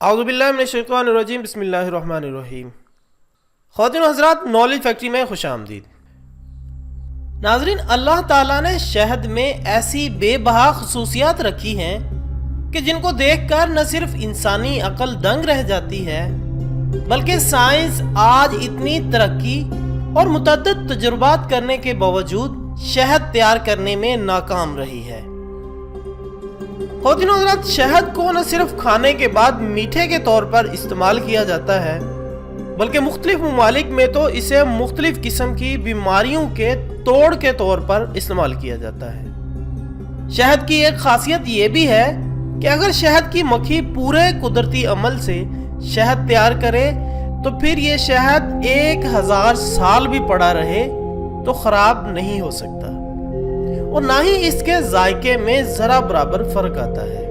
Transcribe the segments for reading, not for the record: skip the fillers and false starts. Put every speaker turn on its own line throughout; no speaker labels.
اعوذ باللہ من الشیطان الرجیم، بسم اللہ الرحمن الرحیم۔ خواتین و حضرات، نالج فیکٹری میں خوش آمدید۔ ناظرین، اللہ تعالیٰ نے شہد میں ایسی بے بہا خصوصیات رکھی ہیں کہ جن کو دیکھ کر نہ صرف انسانی عقل دنگ رہ جاتی ہے بلکہ سائنس آج اتنی ترقی اور متعدد تجربات کرنے کے باوجود شہد تیار کرنے میں ناکام رہی ہے۔ خواتین و حضرات، شہد کو نہ صرف کھانے کے بعد میٹھے کے طور پر استعمال کیا جاتا ہے بلکہ مختلف ممالک میں تو اسے مختلف قسم کی بیماریوں کے توڑ کے طور پر استعمال کیا جاتا ہے۔ شہد کی ایک خاصیت یہ بھی ہے کہ اگر شہد کی مکھی پورے قدرتی عمل سے شہد تیار کرے تو پھر یہ شہد 1000 سال بھی پڑا رہے تو خراب نہیں ہو سکتا، اور نہ ہی اس کے ذائقے میں ذرا برابر فرق آتا ہے،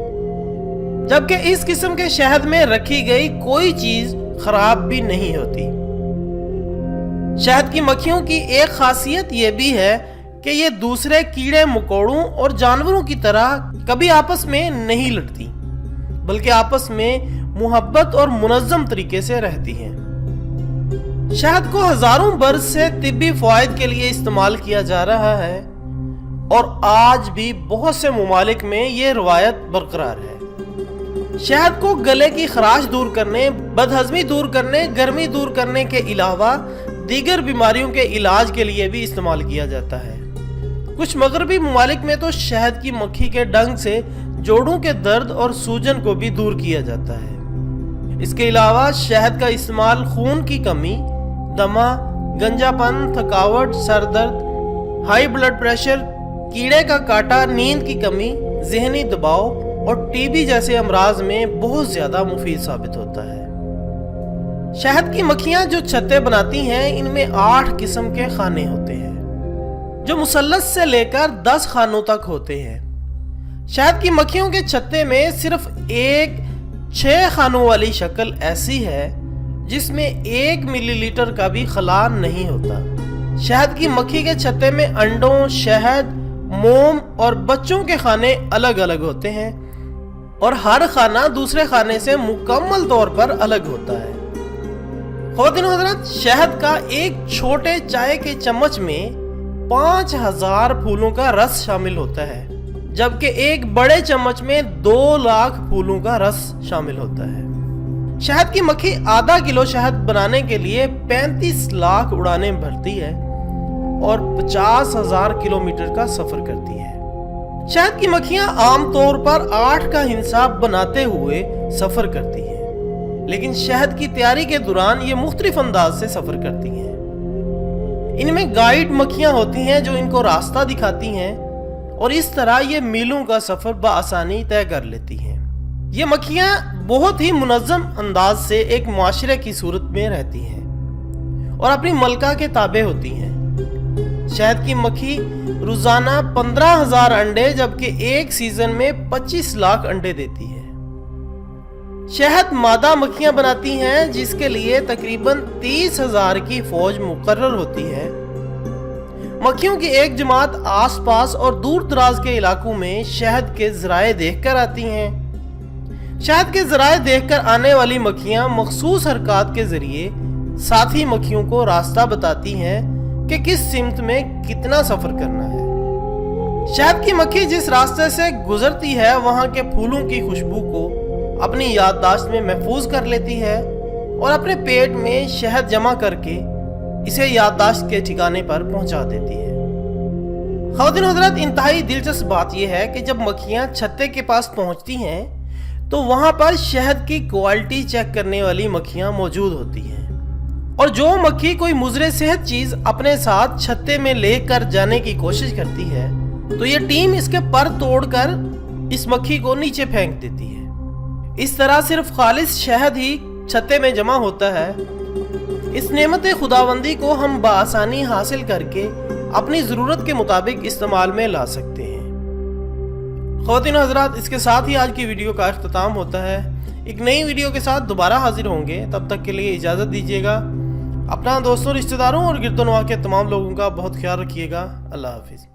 جبکہ اس قسم کے شہد میں رکھی گئی کوئی چیز خراب بھی نہیں ہوتی۔ شہد کی مکھیوں کی ایک خاصیت یہ بھی ہے کہ یہ دوسرے کیڑے مکوڑوں اور جانوروں کی طرح کبھی آپس میں نہیں لڑتی بلکہ آپس میں محبت اور منظم طریقے سے رہتی ہیں۔ شہد کو ہزاروں برس سے طبی فوائد کے لیے استعمال کیا جا رہا ہے اور آج بھی بہت سے ممالک میں یہ روایت برقرار ہے۔ شہد کو گلے کی خراش دور کرنے، بدہضمی دور کرنے، گرمی دور کرنے کے علاوہ دیگر بیماریوں کے علاج کے لیے بھی استعمال کیا جاتا ہے۔ کچھ مغربی ممالک میں تو شہد کی مکھی کے ڈنگ سے جوڑوں کے درد اور سوجن کو بھی دور کیا جاتا ہے۔ اس کے علاوہ شہد کا استعمال خون کی کمی، دمہ، گنجا پن، تھکاوٹ، سر درد، ہائی بلڈ پریشر، کیڑے کا کاٹا، نیند کی کمی، ذہنی دباؤ اور ٹی بی جیسے امراض میں بہت زیادہ مفید ثابت ہوتا ہے۔ شہد کی مکھیاں جو چھتیں بناتی ہیں ان میں 8 قسم کے خانے ہوتے ہیں جو مثلث سے لے کر 10 خانوں تک ہوتے ہیں۔ شہد کی مکھیوں کے چھتے میں صرف ایک 6 خانوں والی شکل ایسی ہے جس میں 1 ملی لیٹر کا بھی خلا نہیں ہوتا۔ شہد کی مکھی کے چھتے میں انڈوں، شہد، موم اور بچوں کے خانے الگ الگ ہوتے ہیں اور ہر خانہ دوسرے خانے سے مکمل طور پر الگ ہوتا ہے۔ خواتین و حضرات، شہد کا ایک چھوٹے چائے کے چمچ میں 5000 پھولوں کا رس شامل ہوتا ہے، جبکہ ایک بڑے چمچ میں 2 لاکھ پھولوں کا رس شامل ہوتا ہے۔ شہد کی مکھی آدھا کلو شہد بنانے کے لیے 35 لاکھ اڑانیں بھرتی ہے اور 50,000 کلومیٹر کا سفر کرتی ہے۔ شہد کی مکھیاں عام طور پر 8 کا ہندسہ بناتے ہوئے سفر کرتی ہیں، لیکن شہد کی تیاری کے دوران یہ مختلف انداز سے سفر کرتی ہیں۔ ان میں گائیڈ مکھیاں ہوتی ہیں جو ان کو راستہ دکھاتی ہیں اور اس طرح یہ میلوں کا سفر بآسانی طے کر لیتی ہیں۔ یہ مکھیاں بہت ہی منظم انداز سے ایک معاشرے کی صورت میں رہتی ہیں اور اپنی ملکہ کے تابع ہوتی ہیں۔ شہد کی مکھی روزانہ 15,000 انڈے جبکہ ایک سیزن میں 25 لاکھ انڈے دیتی ہے۔ شہد مادہ مکھیاں بناتی ہیں جس کے لیے تقریباً 30,000 کی فوج مقرر ہوتی ہے۔ مکھیوں کی ایک جماعت آس پاس اور دور دراز کے علاقوں میں شہد کے ذرائع دیکھ کر آتی ہیں۔ شہد کے ذرائع دیکھ کر آنے والی مکھیاں مخصوص حرکات کے ذریعے ساتھی مکھیوں کو راستہ بتاتی ہیں کہ کس سمت میں کتنا سفر کرنا ہے۔ شہد کی مکھی جس راستے سے گزرتی ہے وہاں کے پھولوں کی خوشبو کو اپنی یادداشت میں محفوظ کر لیتی ہے اور اپنے پیٹ میں شہد جمع کر کے اسے یادداشت کے ٹھکانے پر پہنچا دیتی ہے۔ خواتین و حضرات، انتہائی دلچسپ بات یہ ہے کہ جب مکھیاں چھتے کے پاس پہنچتی ہیں تو وہاں پر شہد کی کوالٹی چیک کرنے والی مکھیاں موجود ہوتی ہیں، اور جو مکھی کوئی مضر صحت چیز اپنے ساتھ چھتے میں لے کر جانے کی کوشش کرتی ہے تو یہ ٹیم اس کے پر توڑ کر اس مکھی کو نیچے پھینک دیتی ہے۔ اس طرح صرف خالص شہد ہی چھتے میں جمع ہوتا ہے۔ اس نعمت خداوندی کو ہم بآسانی حاصل کر کے اپنی ضرورت کے مطابق استعمال میں لا سکتے ہیں۔ خواتین و حضرات، اس کے ساتھ ہی آج کی ویڈیو کا اختتام ہوتا ہے۔ ایک نئی ویڈیو کے ساتھ دوبارہ حاضر ہوں گے، تب تک کے لیے اجازت دیجیے گا۔ اپنا دوستوں، رشتہ داروں اور گرد و نواح کے تمام لوگوں کا بہت خیال رکھیے گا۔ اللہ حافظ۔